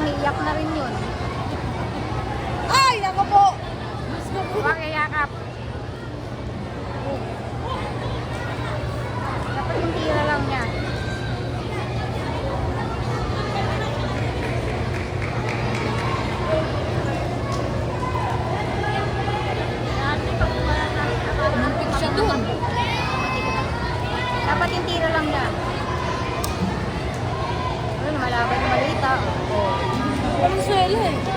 umiiyak na rin yun. Ay, ako po! Huwag iyakap. Dapat yung tira lang niya. Muntik siya dun. Dapat yung tira lang niya. Ayun, malaban yung malita. Oh. Walang swelo eh.